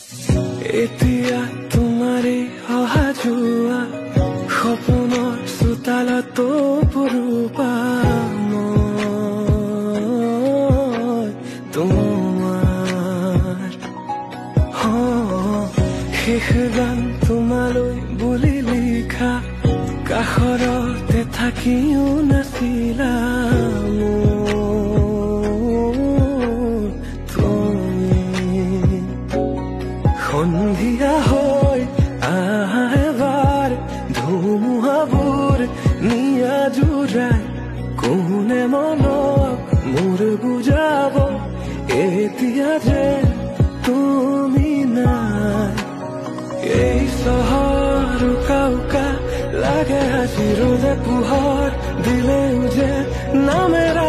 এতিয়া তোমাৰে অহা যোৱা সপোনৰ চোতালতো পৰোপা মই তোমাৰ শেষ গান তোমালৈ বুলি লিখা কাষৰতে থাকিও নাছিলা সন্ধিয়া হৈ আহা এবাৰ ধুমুহাবোৰ নিয়া জোৰাই কোনে মনক মোৰ বুজাব এতিয়া যে তুমি নাই এই চহৰ উকা উকা লাগে আজি ৰ'দে পোহৰ দিলেও যে নামেৰা